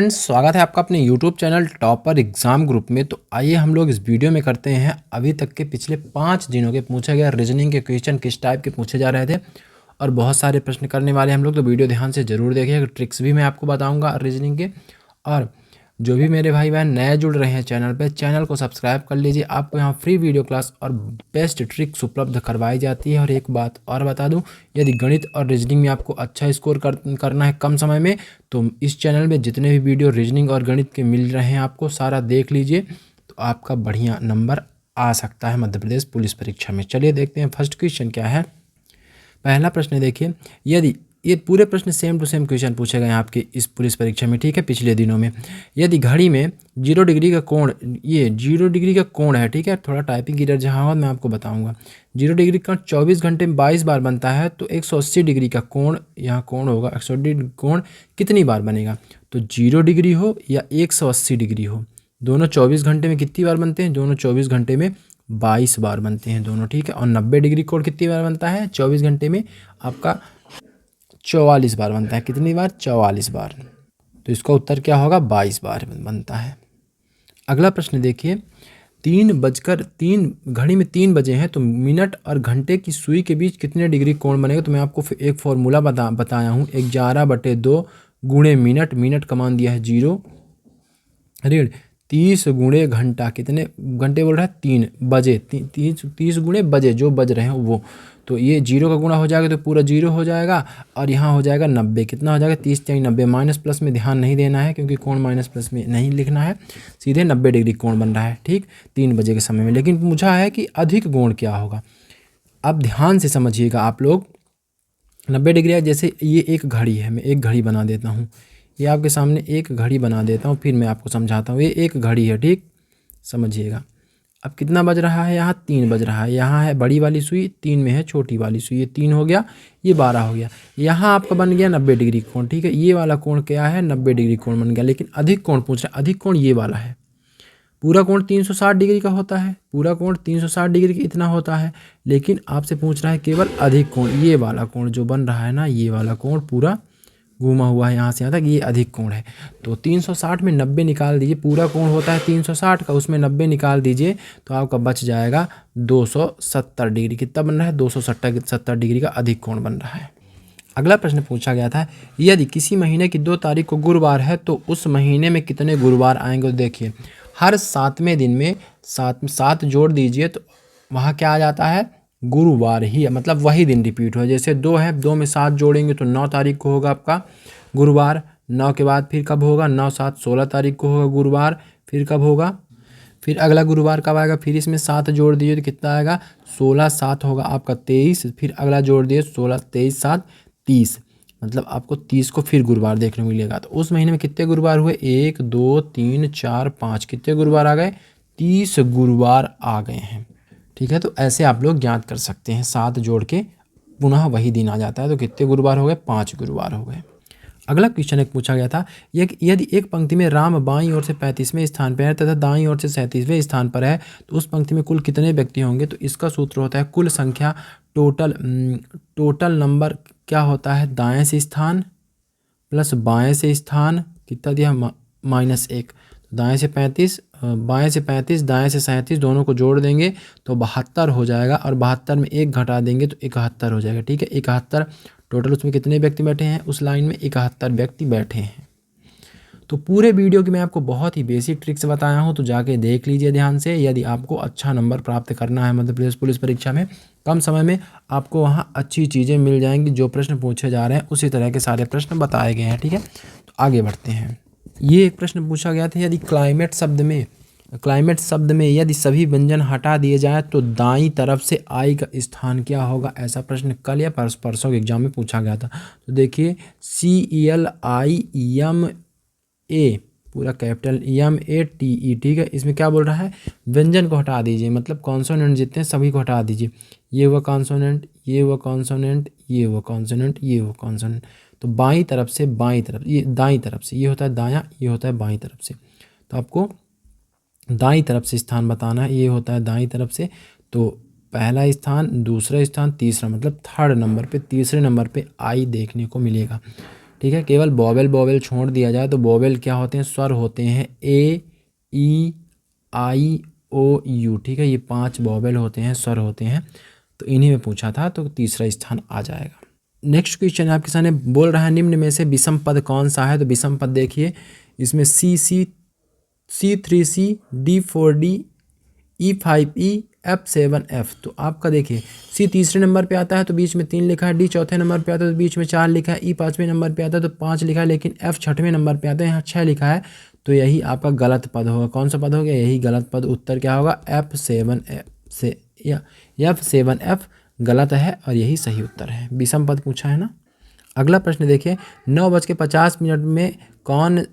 Friends, स्वागत है आपका अपने YouTube channel topper exam group में। तो आइए हम लोग इस वीडियो में करते हैं अभी तक के पिछले 5 दिनों के पूछे गए रीजनिंग के क्वेश्चन किस टाइप के पूछे जा रहे थे और बहुत सारे प्रश्न करने वाले हम लोग। तो वीडियो ध्यान से जरूर देखिएगा, ट्रिक्स भी मैं आपको बताऊंगा रीजनिंग के। और जो भी मेरे भाई बहन नए जुड़ रहे हैं चैनल पे, चैनल को सब्सक्राइब कर लीजिए। आपको यहाँ फ्री वीडियो क्लास और बेस्ट ट्रिक्स उपलब्ध करवाई जाती है। और एक बात और बता दूं, यदि गणित और रीजनिंग में आपको अच्छा स्कोर करना है कम समय में, तो इस चैनल में जितने भी वीडियो रीजनिंग और गणित के मिल रहे हैं आपको सारा देख लीजिए, तो आपका बढ़िया नंबर आ सकता है मध्य प्रदेश पुलिस परीक्षा में। चलिए देखते हैं फर्स्ट क्वेश्चन क्या है। पहला प्रश्न देखिए, यदि ये पूरे प्रश्न सेम टू सेम क्वेश्चन पूछे गए हैं आपके इस पुलिस परीक्षा में, ठीक है, पिछले दिनों में। यदि घड़ी में 0 डिग्री का कोण, ये 0 डिग्री का कोण है, ठीक है, थोड़ा टाइपिंग एरर जहाँ हो मैं आपको बताऊंगा। 0 डिग्री का 24 घंटे में 22 बार बनता है, तो 180 डिग्री का कोण, यहाँ कोण होगा 180 डिग्री कोण कितनी बार बनेगा। तो 0 डिग्री हो या 180 डिग्री हो, दोनों 24 घंटे में कितनी बार बनते हैं, दोनों 24 घंटे में 22 बार बनते हैं दोनों, ठीक है। और 90 डिग्री कोण कितनी बार बनता है, 24 घंटे में आपका 44 बार बनता है। कितनी बार, 44 बार। तो इसका उत्तर क्या होगा, 22 बार बनता है। अगला प्रश्न देखिए, 3 घड़ी में 3 बजे हैं, तो मिनट और घंटे की सुई के बीच कितने डिग्री कोण बनेगा। तो मैं आपको एक फॉर्मूला बताया हूँ, 11/2 गुणे मिनट, मिनट का मान दिया है 0 ऋण 30 गुणे घंटा, कितने घंटे बोल रहा है, 3 बजे, 30 गुणे बजे जो बज रहे हैं वो। तो ये 0 का गुणा हो जाएगा तो पूरा 0 हो जाएगा, और यहाँ हो जाएगा 90। कितना हो जाएगा, 30 × 90। माइनस प्लस में ध्यान नहीं देना है, क्योंकि कोण माइनस प्लस में नहीं लिखना है, सीधे 90 डिग्री कोण बन रहा है, ठीक, 3 बजे के समय में। लेकिन पूछा है कि अधिक कोण क्या होगा। अब ध्यान से समझिएगा आप लोग, 90 डिग्री है। जैसे ये एक घड़ी है, मैं एक घड़ी बना देता हूँ, ये आपके सामने एक घड़ी बना देता हूँ, फिर मैं आपको समझाता हूँ। ये एक घड़ी है, ठीक, समझिएगा। अब कितना बज रहा है, यहाँ 3 बज रहा है। यहाँ है बड़ी वाली सुई, 3 में है छोटी वाली सुई, ये 3 हो गया, ये 12 हो गया। यहाँ आपका बन गया 90 डिग्री कोण, ठीक है। ये वाला कोण क्या है, 90 डिग्री कोण बन गया। लेकिन अधिक कोण पूछ रहा है, अधिक कोण ये वाला है। पूरा कोण 360 डिग्री का होता है, पूरा कोण 360 डिग्री का इतना होता है, लेकिन आपसे पूछ रहा है केवल अधिक कोण। ये वाला कोण जो बन रहा है ना, ये वाला कोण पूरा घूमा हुआ है यहाँ से यहाँ तक, ये अधिक कोण है। तो 360 में 90 निकाल दीजिए, पूरा कोण होता है 360 का, उसमें 90 निकाल दीजिए तो आपका बच जाएगा 270 डिग्री। कितना बन रहा है, 270 डिग्री का अधिक कोण बन रहा है। अगला प्रश्न पूछा गया था, यदि किसी महीने की 2 तारीख को गुरुवार है, तो उस महीने में कितने गुरुवार आएंगे। तो देखिए, हर 7वें दिन में 7 जोड़ दीजिए, तो वहाँ क्या आ जाता है, गुरुवार ही है, मतलब वही दिन रिपीट हो। जैसे 2 है, 2 में 7 जोड़ेंगे तो 9 तारीख को होगा आपका गुरुवार। 9 के बाद फिर कब होगा, 9 7 16 तारीख को होगा गुरुवार। फिर कब होगा, फिर अगला गुरुवार कब आएगा, फिर इसमें 7 जोड़ दीजिए तो कितना आएगा, 16 7 होगा आपका 23। फिर अगला जोड़ दिए 16 23 7 30, मतलब आपको 30 को फिर गुरुवार देखने को मिलेगा। तो उस महीने में कितने गुरुवार हुए, 1 2 3 4 5, कितने गुरुवार आ गए, 30 गुरुवार आ गए हैं, ठीक है। तो ऐसे आप लोग ज्ञात कर सकते हैं, 7 जोड़ के पुनः वही दिन आ जाता है। तो कितने गुरुवार हो गए, 5 गुरुवार हो गए। अगला क्वेश्चन एक पूछा गया था, यदि एक पंक्ति में राम बाईं ओर से 35वें स्थान पर है तथा दाईं ओर से 37वें स्थान पर है, तो उस पंक्ति में कुल कितने व्यक्ति होंगे। तो इसका सूत्र होता है कुल संख्या, टोटल नंबर क्या होता है, दाएं से स्थान प्लस बाएं से स्थान, कितना दिया, -1। दाएं से 35, बाएं से 35, दाएं से 37, दोनों को जोड़ देंगे तो 72 हो जाएगा, और 72 में 1 घटा देंगे तो 71 हो जाएगा, ठीक है। 71 टोटल, उसमें कितने व्यक्ति बैठे हैं, उस लाइन में 71 व्यक्ति बैठे हैं। तो पूरे वीडियो की मैं आपको बहुत ही बेसिक ट्रिक्स बताया हूँ, तो जाके देख लीजिए ध्यान से। यदि आपको अच्छा नंबर प्राप्त करना है मध्य प्रदेश पुलिस परीक्षा में, कम समय में आपको वहाँ अच्छी चीज़ें मिल जाएंगी। जो प्रश्न पूछे जा रहे हैं उसी तरह के सारे प्रश्न बताए गए हैं, ठीक है। तो आगे बढ़ते हैं। ये एक प्रश्न पूछा गया था, यदि क्लाइमेट शब्द में यदि सभी व्यंजन हटा दिए जाएँ तो दाईं तरफ से आई का स्थान क्या होगा। ऐसा प्रश्न कल या परसों के एग्जाम में पूछा गया था। तो देखिए, CLIMA पूरा कैपिटल MATE, ठीक है। इसमें क्या बोल रहा है, व्यंजन को हटा दीजिए, मतलब कॉन्सोनेंट जितने हैं सभी को हटा दीजिए। ये हुआ कॉन्सोनेंट, ये हुआ कॉन्सोनेंट, ये हुआ कॉन्सोनेंट, ये हुआ कॉन्सोनेंट। तो बाईं तरफ से, बाईं तरफ, ये दाईं तरफ से, ये होता है दायां, ये होता है बाईं तरफ से। तो आपको दाईं तरफ से स्थान बताना है, ये होता है दाईं तरफ से। तो पहला स्थान, दूसरा स्थान, तीसरा, मतलब 3rd नंबर पे, तीसरे नंबर पे आई देखने को मिलेगा। ठीक है। केवल वोवेल छोड़ दिया जाए तो वोवेल क्या होते हैं, स्वर होते हैं, ए ई आई ओ यू, ठीक है। ये 5 वोवेल होते हैं, स्वर होते हैं, तो इन्हीं में पूछा था, तो तीसरा स्थान आ जाएगा। नेक्स्ट क्वेश्चन आपके सामने बोल रहा है निम्न में से विषम पद कौन सा है। तो विषम पद देखिए, इसमें C3C D4D E5E F7F। तो आपका देखिए C तीसरे नंबर पे आता है तो बीच में 3 लिखा है, D चौथे नंबर पे आता है तो बीच में 4 लिखा है, E पाँचवें नंबर पे आता है तो 5 लिखा है, लेकिन F छठवें नंबर पे आता है, यहाँ 6 लिखा है। तो यही आपका गलत पद होगा। कौन सा पद हो गया, यही गलत पद। उत्तर क्या होगा, F7F गलत है और यही सही उत्तर है। विषम पद पूछा है ना। अगला प्रश्न देखिए, 9:50 में कौन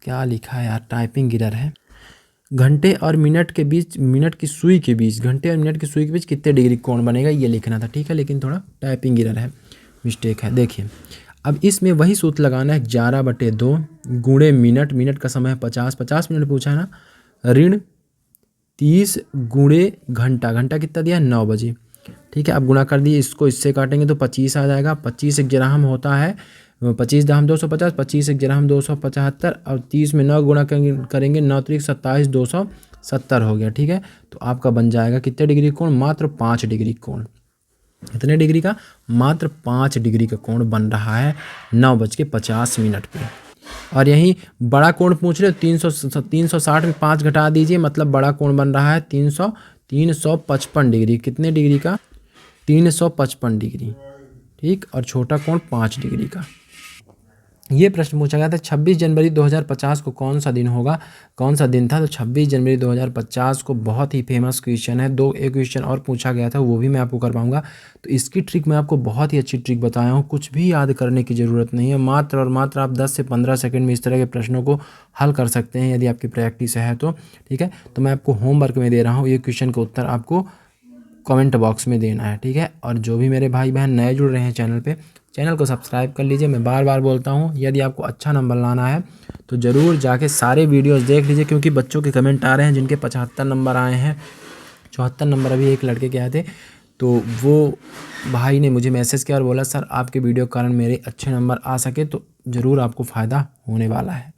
क्या लिखा है यार, टाइपिंग एरर है। घंटे और मिनट के बीच, मिनट की सुई के बीच, घंटे और मिनट की सुई के बीच कितने डिग्री कोण बनेगा, ये लिखना था, ठीक है। लेकिन थोड़ा टाइपिंग एरर है, मिस्टेक है। देखिए अब इसमें वही सूत्र लगाना है, 11/2 गुणे मिनट, मिनट का समय है 50 मिनट पूछा है ना, ऋण 30 गुणे घंटा, घंटा कितना दिया है, 9 बजे, ठीक है। अब गुणा कर दिए, इसको इससे काटेंगे तो 25 आ जाएगा। 25 एक ग्राम होता है, 25 दाम 250, 25 एक ग्राम 275, और 30 में 9 गुणा करेंगे 9 त्रिक 27, 270 हो गया, ठीक है। तो आपका बन जाएगा कितने डिग्री कोण, मात्र 5 डिग्री कोण। कितने डिग्री का, मात्र 5 डिग्री का कोण बन रहा है 9:50 पे। और यही बड़ा कोण पूछ रहे, 360 में 5 घटा दीजिए, मतलब बड़ा कोण बन रहा है 355 डिग्री। कितने डिग्री का, 355 डिग्री, ठीक। और छोटा कोण 5 डिग्री का। ये प्रश्न पूछा गया था 26 जनवरी 2050 को कौन सा दिन होगा, कौन सा दिन था। तो 26 जनवरी 2050 को बहुत ही फेमस क्वेश्चन है। एक क्वेश्चन और पूछा गया था, वो भी मैं आपको करवाऊंगा। तो इसकी ट्रिक मैं आपको बहुत ही अच्छी ट्रिक बताया हूँ, कुछ भी याद करने की ज़रूरत नहीं है, मात्र और मात्र आप 10 से 15 सेकंड में इस तरह के प्रश्नों को हल कर सकते हैं, यदि आपकी प्रैक्टिस है तो, ठीक है। तो मैं आपको होमवर्क में दे रहा हूँ, ये क्वेश्चन का उत्तर आपको कमेंट बॉक्स में देना है, ठीक है। और जो भी मेरे भाई बहन नए जुड़ रहे हैं चैनल पे, चैनल को सब्सक्राइब कर लीजिए। मैं बार बार बोलता हूँ, यदि आपको अच्छा नंबर लाना है तो ज़रूर जाके सारे वीडियोस देख लीजिए, क्योंकि बच्चों के कमेंट आ रहे हैं जिनके 75 नंबर आए हैं, 74 नंबर अभी एक लड़के के आए थे। तो वो भाई ने मुझे मैसेज किया और बोला सर आपके वीडियो के कारण मेरे अच्छे नंबर आ सके, तो ज़रूर आपको फ़ायदा होने वाला है।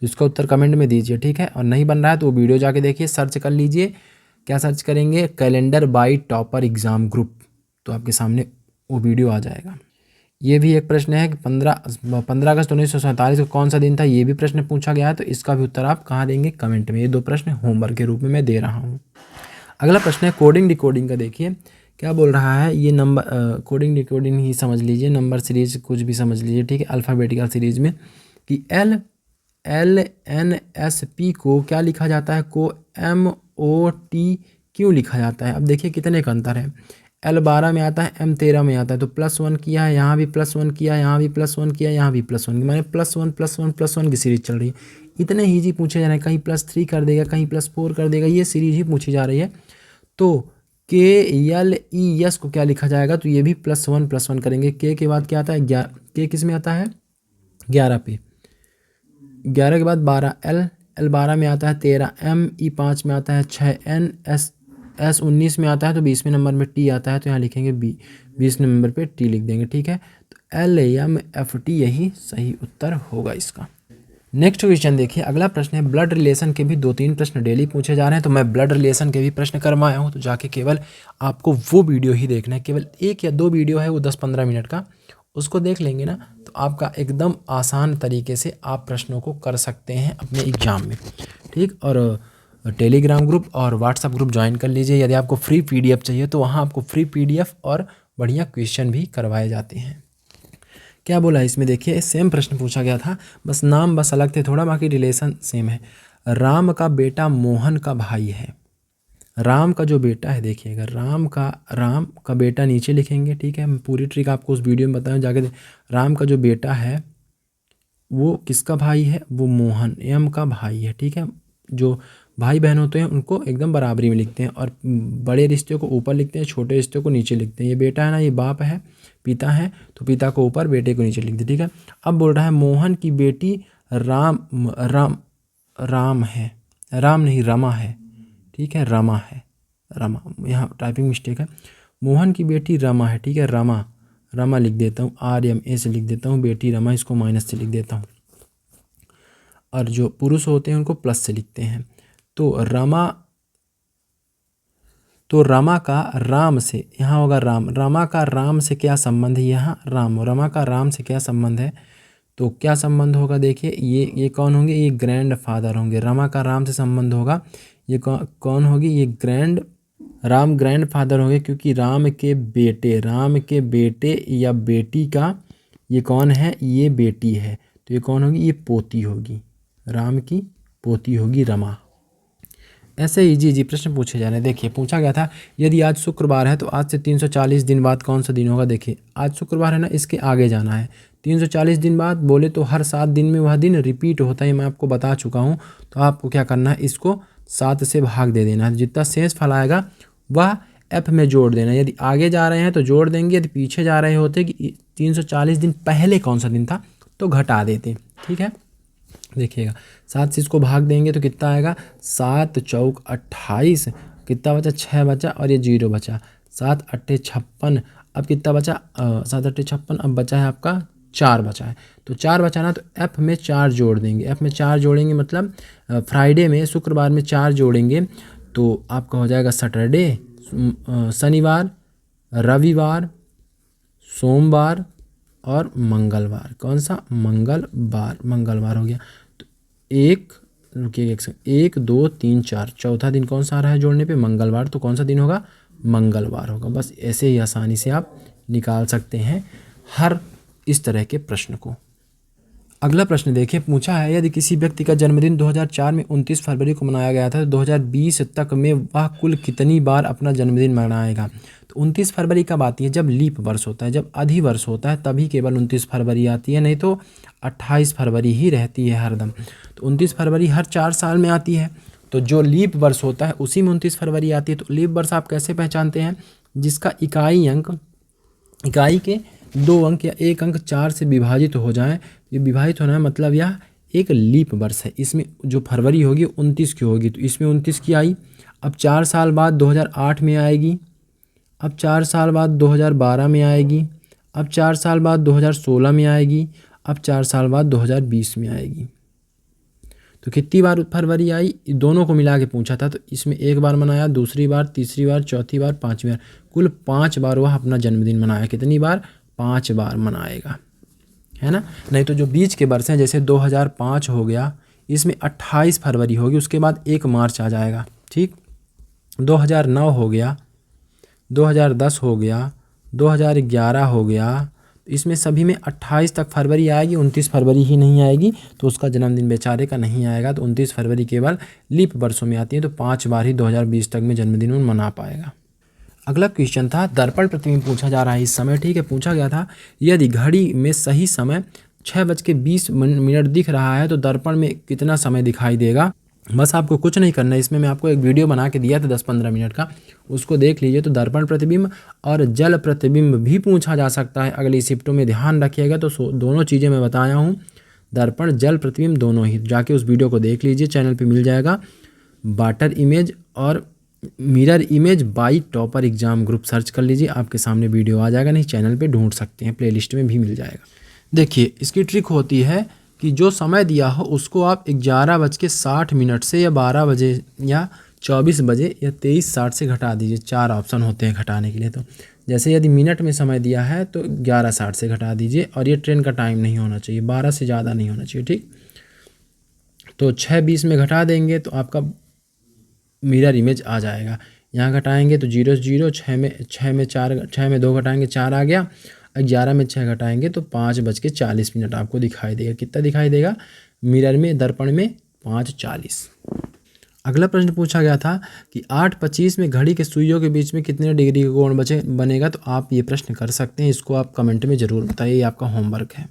तो इसका उत्तर कमेंट में दीजिए, ठीक है। और नहीं बन रहा है तो वो वीडियो जाके देखिए, सर्च कर लीजिए। क्या सर्च करेंगे, calendar by topper exam group, तो आपके सामने वो वीडियो आ जाएगा। ये भी एक प्रश्न है कि 15 अगस्त 1947 को कौन सा दिन था, ये भी प्रश्न पूछा गया है। तो इसका भी उत्तर आप कहाँ देंगे, कमेंट में। ये 2 प्रश्न होमवर्क के रूप में मैं दे रहा हूँ। अगला प्रश्न है कोडिंग डिकोडिंग का। देखिए क्या बोल रहा है, ये नंबर कोडिंग डिकोडिंग ही समझ लीजिए, नंबर सीरीज कुछ भी समझ लीजिए, ठीक है। अल्फ़ाबेटिकल सीरीज में कि LNSP को क्या लिखा जाता है, को MOT क्यों लिखा जाता है। अब देखिए कितने का अंतर है, L12 में आता है, M13 में आता है। तो +1 किया है, यहाँ भी +1 किया, यहाँ भी +1 किया, यहाँ भी +1, माने +1 की सीरीज चल रही है। इतने ईजी पूछे जा रहे हैं, कहीं +3 कर देगा, कहीं +4 कर देगा, ये सीरीज ही पूछी जा रही है। तो KLES को क्या लिखा जाएगा, तो ये भी +1 करेंगे। के बाद क्या आता है, के किस में आता है, 11 पे, 11 के बाद 12, L12 में आता है 13, E5 में आता है 6, S19 में आता है, तो 20वें नंबर में T आता है, तो यहाँ लिखेंगे 20 नंबर पे T लिख देंगे, ठीक है। तो LMFT यही सही उत्तर होगा इसका। नेक्स्ट क्वेश्चन देखिए, अगला प्रश्न है ब्लड रिलेशन के भी 2-3 प्रश्न डेली पूछे जा रहे हैं। तो मैं ब्लड रिलेशन के भी प्रश्न करवाया हूँ, तो जाके केवल आपको वो वीडियो ही देखना है, केवल 1 या 2 वीडियो है वो 10-15 मिनट का, उसको देख लेंगे ना तो आपका एकदम आसान तरीके से आप प्रश्नों को कर सकते हैं अपने एग्ज़ाम में, ठीक। और टेलीग्राम ग्रुप और व्हाट्सएप ग्रुप ज्वाइन कर लीजिए। यदि आपको फ्री PDF चाहिए तो वहाँ आपको फ्री PDF और बढ़िया क्वेश्चन भी करवाए जाते हैं। क्या बोला इसमें, देखिए सेम प्रश्न पूछा गया था, बस नाम बस अलग थे थोड़ा, बाकी रिलेशन सेम है। राम का बेटा मोहन का भाई है। राम का जो बेटा है, देखिएगा राम का बेटा नीचे लिखेंगे, ठीक है। मैं पूरी ट्रिक आपको उस वीडियो में बताऊँ, जाके राम का जो बेटा है वो किसका भाई है, वो मोहन M का भाई है, ठीक है। जो भाई बहन होते हैं उनको एकदम बराबरी में लिखते हैं, और बड़े रिश्ते को ऊपर लिखते हैं, छोटे रिश्ते को नीचे लिखते हैं। ये बेटा है ना, ये बाप है, पिता है, तो पिता को ऊपर, बेटे को नीचे लिखते, ठीक है। अब बोल रहा है मोहन की बेटी राम है, राम नहीं रमा है, ठीक है, रमा, यहाँ टाइपिंग मिस्टेक है। मोहन की बेटी रमा है, ठीक है, रमा लिख देता हूँ, RMA से लिख देता हूँ, बेटी रमा इसको माइनस से लिख देता हूँ, और जो पुरुष होते हैं उनको प्लस से लिखते हैं। तो रमा का राम से, यहाँ होगा राम, रमा का राम से क्या संबंध है, यहाँ राम, रमा का राम से क्या संबंध है, तो क्या संबंध होगा, देखिए ये कौन होंगे, ये ग्रैंड फादर होंगे। रमा का राम से संबंध होगा, ये कौन होगी, ये राम ग्रैंड फादर होंगे, क्योंकि राम के बेटे या बेटी का ये कौन है, ये बेटी है, तो ये कौन होगी, ये पोती होगी, राम की पोती होगी रमा। ऐसे ही जी प्रश्न पूछे जा रहे हैं। देखिए पूछा गया था यदि आज शुक्रवार है तो आज से 340 दिन बाद कौन सा दिन होगा। देखिए आज शुक्रवार है ना, इसके आगे जाना है। 340 दिन बाद बोले तो हर 7 दिन में वह दिन रिपीट होता है, मैं आपको बता चुका हूँ। तो आपको क्या करना है, इसको 7 से भाग दे देना है, जितना शेष फल आएगा वह F में जोड़ देना। यदि आगे जा रहे हैं तो जोड़ देंगे, यदि पीछे जा रहे होते कि 340 दिन पहले कौन सा दिन था तो घटा देते। ठीक है, देखिएगा 7 से इसको भाग देंगे तो कितना आएगा, 7 चौक 28, कितना बचा, 6 बचा और ये 0 बचा, 7 अट्ठे 56। अब कितना बचा, 7 अट्ठे 56, अब बचा है आपका 4 बचा है। तो 4 बचा ना, तो F में 4 जोड़ देंगे। F में 4 जोड़ेंगे मतलब फ्राइडे में, शुक्रवार में 4 जोड़ेंगे तो आपका हो जाएगा सैटरडे, शनिवार, रविवार, सोमवार और मंगलवार। कौन सा, मंगलवार हो गया। तो 1 2 3 4, चौथा दिन कौन सा आ रहा है जोड़ने पे, मंगलवार, तो कौन सा दिन होगा, मंगलवार होगा। बस ऐसे ही आसानी से आप निकाल सकते हैं हर इस तरह के प्रश्न को। अगला प्रश्न देखिए, पूछा है यदि किसी व्यक्ति का जन्मदिन 2004 में 29 फरवरी को मनाया गया था तो 2020 तक में वह कुल कितनी बार अपना जन्मदिन मनाएगा। तो 29 फरवरी कब आती है, जब लीप वर्ष होता है, जब अधिवर्ष होता है तभी केवल 29 फरवरी आती है, नहीं तो 28 फरवरी ही रहती है हरदम। तो 29 फरवरी हर 4 साल में आती है, तो जो लीप वर्ष होता है उसी में 29 फरवरी आती है। तो लीप वर्ष आप कैसे पहचानते हैं, जिसका इकाई के 2 अंक या 1 अंक 4 से विभाजित हो जाएं, ये विभाजित होना है मतलब यह एक लीप वर्ष है। इसमें जो फरवरी होगी 29 की होगी, तो इसमें 29 की आई। अब 4 साल बाद 2008 में आएगी, अब 4 साल बाद 2012 में आएगी, अब 4 साल बाद 2016 में आएगी, अब 4 साल बाद 2020 में आएगी। तो कितनी बार फरवरी आई, दोनों को मिला के पूछा था, तो इसमें 1 बार मनाया, दूसरी बार, तीसरी बार, चौथी बार, 5वीं बार, कुल 5 बार वह अपना जन्मदिन मनाया। कितनी बार, 5 बार मनाएगा, है ना। नहीं तो जो बीच के वर्ष हैं जैसे 2005 हो गया, इसमें 28 फरवरी होगी, उसके बाद 1 मार्च आ जाएगा। ठीक, 2009 हो गया, 2010 हो गया, 2011 हो गया, इसमें सभी में 28 तक फरवरी आएगी, 29 फरवरी ही नहीं आएगी, तो उसका जन्मदिन बेचारे का नहीं आएगा। तो 29 फरवरी केवल लीप वर्षों में आती है, तो 5 बार ही 2020 तक में जन्मदिन मना पाएगा। अगला क्वेश्चन था दर्पण प्रतिबिंब पूछा जा रहा है इस समय। ठीक है, पूछा गया था यदि घड़ी में सही समय 6:20 दिख रहा है तो दर्पण में कितना समय दिखाई देगा। बस आपको कुछ नहीं करना है, इसमें मैं आपको एक वीडियो बना के दिया था 10-15 मिनट का, उसको देख लीजिए। तो दर्पण प्रतिबिंब और जल प्रतिबिंब भी पूछा जा सकता है अगली शिफ्टों में, ध्यान रखिएगा। तो दोनों चीज़ें मैं बताया हूँ, दर्पण जल प्रतिबिंब दोनों ही, जाके उस वीडियो को देख लीजिए, चैनल पे मिल जाएगा। वाटर इमेज और mirror image by topper exam group search कर लीजिए, आपके सामने वीडियो आ जाएगा, नहीं चैनल पे ढूंढ सकते हैं, प्लेलिस्ट में भी मिल जाएगा। देखिए इसकी ट्रिक होती है कि जो समय दिया हो उसको आप 11:60 से या 12 बजे या 24 बजे या 23:60 से घटा दीजिए। 4 ऑप्शन होते हैं घटाने के लिए। तो जैसे यदि मिनट में समय दिया है तो 11:60 से घटा दीजिए, और ये ट्रेन का टाइम नहीं होना चाहिए, 12 से ज़्यादा नहीं होना चाहिए। ठीक, तो 6:20 में घटा देंगे तो आपका मिरर इमेज आ जाएगा। यहाँ घटाएंगे तो 0 0, 6 में 2 घटाएंगे 4 आ गया, 11 में 6 घटाएंगे तो 5:40 आपको दिखाई देगा। कितना दिखाई देगा मिरर में, दर्पण में, 5:40। अगला प्रश्न पूछा गया था कि 8:25 में घड़ी के सुइयों के बीच में कितने डिग्री का कोण बनेगा। तो आप ये प्रश्न कर सकते हैं, इसको आप कमेंट में ज़रूर बताइए, ये आपका होमवर्क है।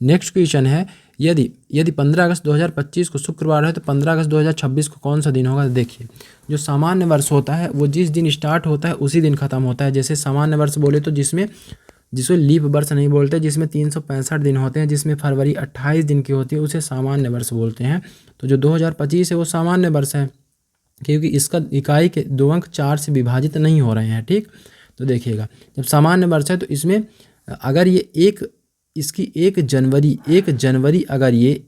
नेक्स्ट क्वेश्चन है यदि 15 अगस्त 2025 को शुक्रवार है तो 15 अगस्त 2026 को कौन सा दिन होगा। देखिए जो सामान्य वर्ष होता है वो जिस दिन स्टार्ट होता है उसी दिन ख़त्म होता है। जैसे सामान्य वर्ष बोले तो जिसमें लीप वर्ष नहीं बोलते, जिसमें 365 दिन होते हैं, जिसमें फरवरी 28 दिन की होती है, उसे सामान्य वर्ष बोलते हैं। तो जो 2025 है वो सामान्य वर्ष है, क्योंकि इसका इकाई के 2 अंक 4 से विभाजित नहीं हो रहे हैं। ठीक, तो देखिएगा जब सामान्य वर्ष है तो इसमें अगर ये इसकी 1 जनवरी अगर ये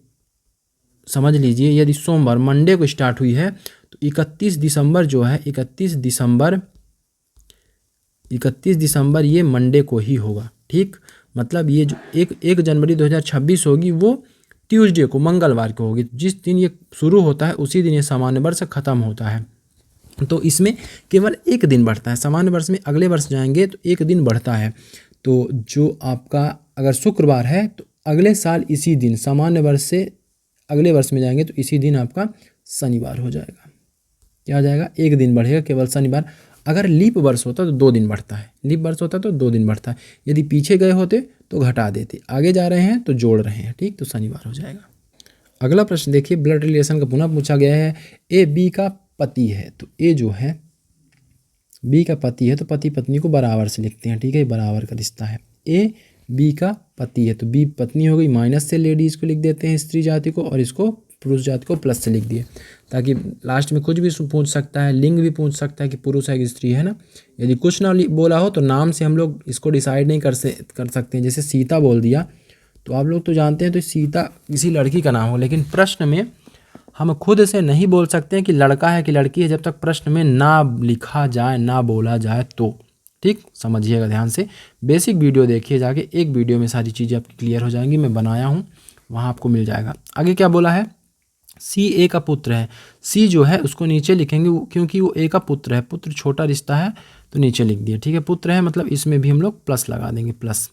समझ लीजिए, यदि सोमवार मंडे को स्टार्ट हुई है तो 31 दिसंबर जो है 31 दिसंबर ये मंडे को ही होगा। ठीक, मतलब ये जो 1 जनवरी 2026 होगी वो ट्यूसडे को, मंगलवार को होगी। जिस दिन ये शुरू होता है उसी दिन ये सामान्य वर्ष खत्म होता है। तो इसमें केवल 1 दिन बढ़ता है। सामान्य वर्ष में अगले वर्ष जाएंगे तो 1 दिन बढ़ता है। तो जो आपका अगर शुक्रवार है तो अगले साल इसी दिन, सामान्य वर्ष से अगले वर्ष में जाएंगे तो इसी दिन आपका शनिवार हो जाएगा। क्या हो जाएगा? 1 दिन बढ़ेगा केवल शनिवार। अगर लीप वर्ष होता तो 2 दिन बढ़ता है, लीप वर्ष होता तो 2 दिन बढ़ता है। यदि पीछे गए होते तो घटा देते, आगे जा रहे हैं तो जोड़ रहे हैं। ठीक, तो शनिवार हो जाएगा। अगला प्रश्न देखिए, ब्लड रिलेशन का पुनः पूछा गया है। ए बी का पति है, तो ए जो है बी का पति है तो पति पत्नी को बराबर से लिखते हैं। ठीक है, बराबर का रिश्ता है। ए बी का पति है तो बी पत्नी हो गई, माइनस से लेडीज को लिख देते हैं स्त्री जाति को, और इसको पुरुष जाति को प्लस से लिख दिए, ताकि लास्ट में कुछ भी पूछ सकता है, लिंग भी पूछ सकता है कि पुरुष है कि स्त्री है ना। यदि कुछ ना बोला हो तो नाम से हम लोग इसको डिसाइड नहीं कर सकते हैं। जैसे सीता बोल दिया तो आप लोग तो जानते हैं तो सीता किसी लड़की का नाम हो, लेकिन प्रश्न में हम खुद से नहीं बोल सकते हैं कि लड़का है कि लड़की है जब तक प्रश्न में ना लिखा जाए, ना बोला जाए तो। ठीक, समझिएगा ध्यान से। बेसिक वीडियो देखिए जाके, एक वीडियो में सारी चीज़ें आपकी क्लियर हो जाएंगी। मैं बनाया हूँ, वहाँ आपको मिल जाएगा। आगे क्या बोला है? सी ए का पुत्र है। सी जो है उसको नीचे लिखेंगे क्योंकि वो ए का पुत्र है। पुत्र छोटा रिश्ता है तो नीचे लिख दिया। ठीक है, पुत्र है मतलब इसमें भी हम लोग प्लस लगा देंगे, प्लस।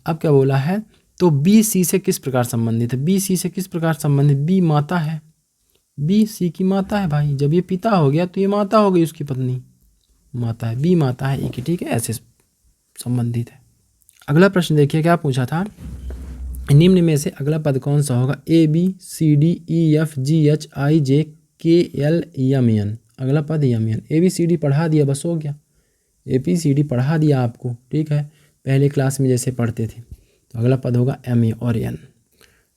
अब क्या बोला है? तो बी सी से किस प्रकार संबंधित है? बी सी से किस प्रकार संबंधित? बी माता है, बी सी की माता है भाई। जब ये पिता हो गया तो ये माता हो गई, उसकी पत्नी माता है, बी माता है ए की। ठीक है, ऐसे संबंधित है। अगला प्रश्न देखिए क्या पूछा था, निम्न में से अगला पद कौन सा होगा? A B C D E F G H I J K L M N. अगला पद M N. A B C D पढ़ा दिया, बस हो गया। ए बी सी डी पढ़ा दिया आपको। ठीक है, पहले क्लास में जैसे पढ़ते थे। तो अगला पद होगा एम ए और एन।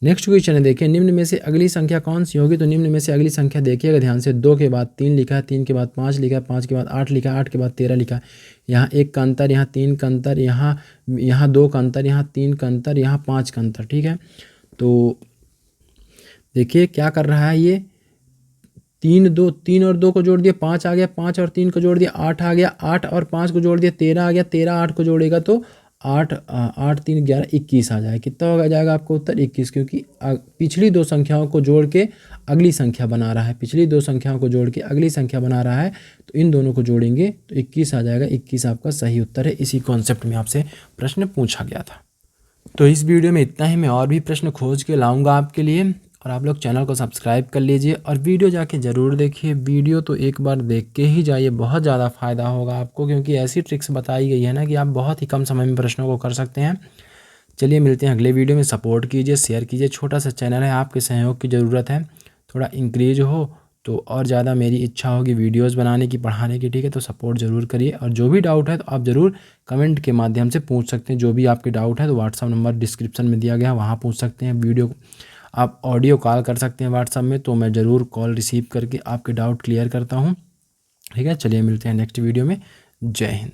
नेक्स्ट क्वेश्चन है देखिए, निम्न में से अगली संख्या कौन सी होगी? तो निम्न में से अगली संख्या देखिएगा ध्यान से। 2 के बाद 3 लिखा है, 3 के बाद 5 लिखा है, 5 के बाद 8 लिखा है, 8 के बाद 13 लिखा है। यहाँ 1 का अंतर, यहाँ 3 का अंतर, यहाँ 2 का अंतर, यहाँ 3 का अंतर, यहाँ 5 का अंतर। ठीक है, तो देखिए क्या कर रहा है ये, 3 और 2 को जोड़ दिया 5 आ गया, 5 और 3 को जोड़ दिया 8 आ गया, 8 और 5 को जोड़ दिया 13 आ गया, 13 8 को जोड़ेगा तो 8 8 3 11 21 आ जाएगा। कितना होगा जाएगा आपको उत्तर? 21, क्योंकि पिछली 2 संख्याओं को जोड़ के अगली संख्या बना रहा है। पिछली 2 संख्याओं को जोड़ के अगली संख्या बना रहा है, तो इन दोनों को जोड़ेंगे तो 21 आ जाएगा। 21 आपका सही उत्तर है। इसी कॉन्सेप्ट में आपसे प्रश्न पूछा गया था। तो इस वीडियो में इतना ही। मैं और भी प्रश्न खोज के लाऊंगा आपके लिए, और आप लोग चैनल को सब्सक्राइब कर लीजिए और वीडियो जाके ज़रूर देखिए। वीडियो तो एक बार देख के ही जाइए, बहुत ज़्यादा फ़ायदा होगा आपको, क्योंकि ऐसी ट्रिक्स बताई गई है ना कि आप बहुत ही कम समय में प्रश्नों को कर सकते हैं। चलिए मिलते हैं अगले वीडियो में। सपोर्ट कीजिए, शेयर कीजिए। छोटा सा चैनल है, आपके सहयोग की ज़रूरत है। थोड़ा इंक्रीज हो तो और ज़्यादा मेरी इच्छा होगी वीडियोस बनाने की, पढ़ाने की। ठीक है, तो सपोर्ट ज़रूर करिए। और जो भी डाउट है तो आप ज़रूर कमेंट के माध्यम से पूछ सकते हैं। जो भी आपके डाउट है तो व्हाट्सअप नंबर डिस्क्रिप्शन में दिया गया है, वहाँ पूछ सकते हैं। वीडियो आप ऑडियो कॉल कर सकते हैं व्हाट्सअप में, तो मैं ज़रूर कॉल रिसीव करके आपके डाउट क्लियर करता हूँ। ठीक है, चलिए मिलते हैं नेक्स्ट वीडियो में। जय हिंद।